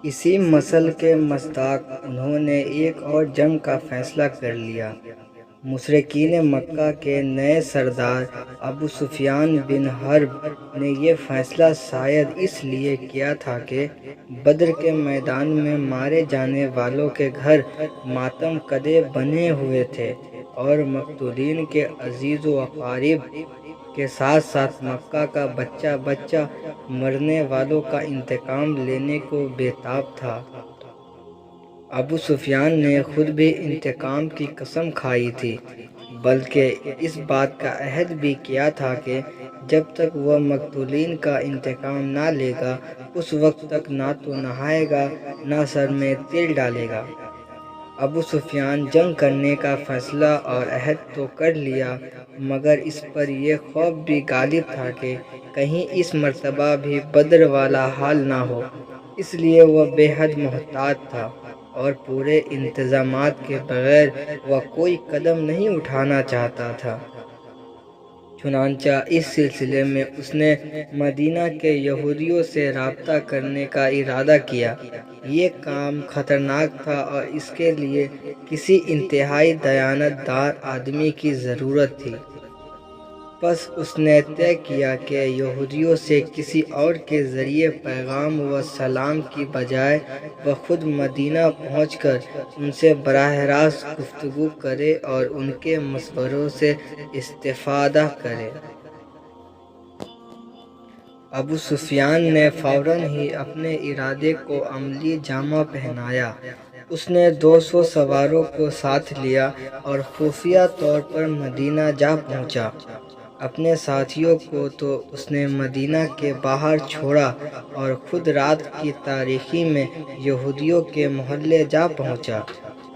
اسی مسئلہ کے مصداق انہوں نے ایک اور جنگ کا فیصلہ کر لیا۔ مشرکین مکہ کے نئے سردار ابو سفیان بن حرب نے یہ فیصلہ شاید اس لیے کیا تھا کہ بدر کے میدان میں مارے جانے والوں کے گھر ماتم کدے بنے ہوئے تھے اور مقتولین کے عزیز و اقارب کے ساتھ ساتھ مکہ کا بچہ بچہ مرنے والوں کا انتقام لینے کو بے تاب تھا۔ ابو سفیان نے خود بھی انتقام کی قسم کھائی تھی، بلکہ اس بات کا عہد بھی کیا تھا کہ جب تک وہ مقتولین کا انتقام نہ لے گا اس وقت تک نہ تو نہائے گا نہ سر میں تیل ڈالے گا۔ ابو سفیان جنگ کرنے کا فیصلہ اور عہد تو کر لیا، مگر اس پر یہ خوف بھی غالب تھا کہ کہیں اس مرتبہ بھی بدر والا حال نہ ہو، اس لیے وہ بے حد محتاط تھا اور پورے انتظامات کے بغیر وہ کوئی قدم نہیں اٹھانا چاہتا تھا۔ چنانچہ اس سلسلے میں اس نے مدینہ کے یہودیوں سے رابطہ کرنے کا ارادہ کیا۔ یہ کام خطرناک تھا اور اس کے لیے کسی انتہائی دیانت دار آدمی کی ضرورت تھی۔ پس اس نے طے کیا کہ یہودیوں سے کسی اور کے ذریعے پیغام و سلام کی بجائے وہ خود مدینہ پہنچ کر ان سے براہ راست گفتگو کرے اور ان کے مشوروں سے استفادہ کرے۔ ابو سفیان نے فوراً ہی اپنے ارادے کو عملی جامہ پہنایا۔ اس نے 200 سواروں کو ساتھ لیا اور خفیہ طور پر مدینہ جا پہنچا۔ اپنے ساتھیوں کو تو اس نے مدینہ کے باہر چھوڑا اور خود رات کی تاریکی میں یہودیوں کے محلے جا پہنچا۔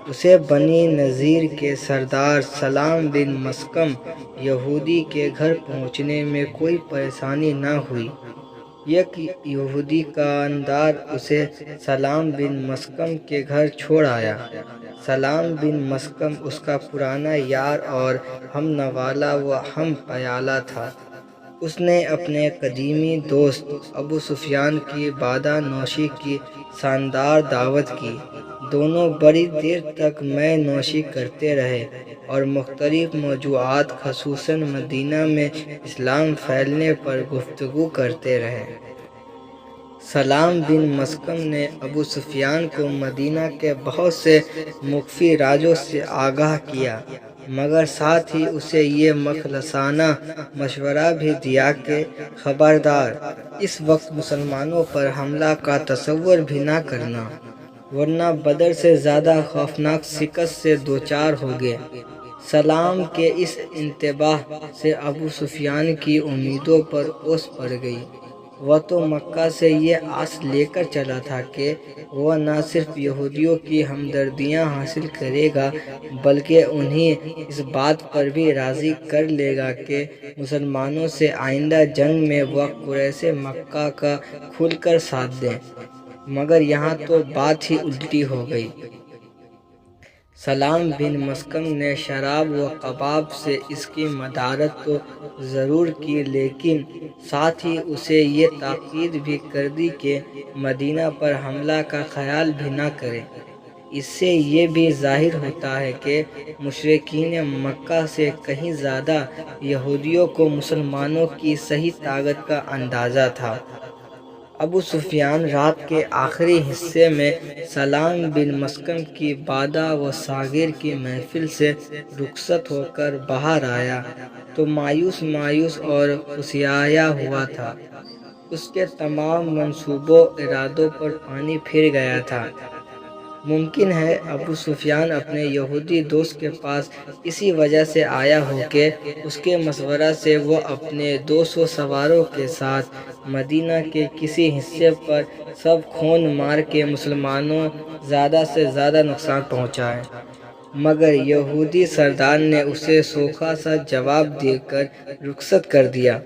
اسے بنی نذیر کے سردار سلام بن مسکم یہودی کے گھر پہنچنے میں کوئی پریشانی نہ ہوئی۔ یک یہودی کاندار اسے سلام بن مسکم کے گھر چھوڑ آیا۔ سلام بن مسکم اس کا پرانا یار اور ہم نوالہ و ہم پیالہ تھا۔ اس نے اپنے قدیمی دوست ابو سفیان کی بادہ نوشی کی شاندار دعوت کی۔ دونوں بڑی دیر تک مے نوشی کرتے رہے اور مختلف موضوعات خصوصاً مدینہ میں اسلام پھیلنے پر گفتگو کرتے رہے۔ سلام بن مسکم نے ابو سفیان کو مدینہ کے بہت سے مخفی رازوں سے آگاہ کیا، مگر ساتھ ہی اسے یہ مخلصانہ مشورہ بھی دیا کہ خبردار، اس وقت مسلمانوں پر حملہ کا تصور بھی نہ کرنا، ورنہ بدر سے زیادہ خوفناک شکست سے دوچار ہوگے۔ سلام کے اس انتباہ سے ابو سفیان کی امیدوں پر اوس پڑ گئی۔ وہ تو مکہ سے یہ آس لے کر چلا تھا کہ وہ نہ صرف یہودیوں کی ہمدردیاں حاصل کرے گا بلکہ انہیں اس بات پر بھی راضی کر لے گا کہ مسلمانوں سے آئندہ جنگ میں وہ قریش مکہ کا کھل کر ساتھ دیں، مگر یہاں تو بات ہی الٹی ہو گئی۔ سلام بن مسکم نے شراب و کباب سے اس کی مدارت تو ضرور کی، لیکن ساتھ ہی اسے یہ تاکید بھی کر دی کہ مدینہ پر حملہ کا خیال بھی نہ کرے۔ اس سے یہ بھی ظاہر ہوتا ہے کہ مشرکین مکہ سے کہیں زیادہ یہودیوں کو مسلمانوں کی صحیح طاقت کا اندازہ تھا۔ ابو سفیان رات کے آخری حصے میں سلام بن مسکم کی بادہ و ساغر کی محفل سے رخصت ہو کر باہر آیا تو مایوس اور کھوسھایا ہوا تھا۔ اس کے تمام منصوبوں ارادوں پر پانی پھر گیا تھا۔ ممکن ہے ابو سفیان اپنے یہودی دوست کے پاس اسی وجہ سے آیا ہو کہ اس کے مشورہ سے وہ اپنے 200 سواروں کے ساتھ مدینہ کے کسی حصے پر سب خون مار کے مسلمانوں زیادہ سے زیادہ نقصان پہنچائے، مگر یہودی سردار نے اسے سوکھا سا جواب دے کر رخصت کر دیا۔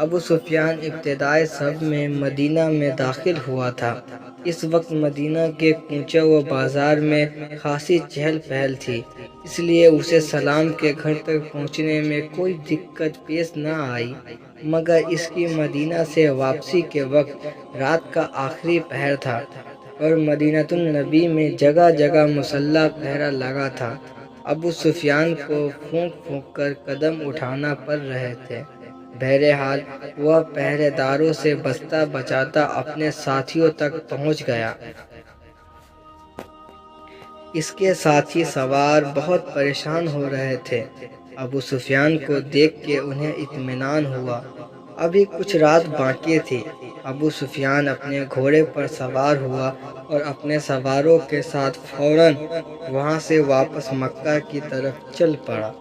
ابو سفیان ابتدائے سب میں مدینہ میں داخل ہوا تھا۔ اس وقت مدینہ کے کوچوں و بازار میں خاصی چہل پہل تھی، اس لیے اسے سلام کے گھر تک پہنچنے میں کوئی دقت پیش نہ آئی، مگر اس کی مدینہ سے واپسی کے وقت رات کا آخری پہر تھا۔ اور مدینۃ النبی میں جگہ جگہ مسلح پہرا لگا تھا۔ ابو سفیان کو پھونک پھونک کر قدم اٹھانا پڑ رہے تھے۔ بہرحال وہ پہرے داروں سے بچتا بچاتا اپنے ساتھیوں تک پہنچ گیا۔ اس کے ساتھی سوار بہت پریشان ہو رہے تھے۔ ابو سفیان کو دیکھ کے انہیں اطمینان ہوا۔ ابھی کچھ رات باقی تھی۔ ابو سفیان اپنے گھوڑے پر سوار ہوا اور اپنے سواروں کے ساتھ فوراً وہاں سے واپس مکہ کی طرف چل پڑا۔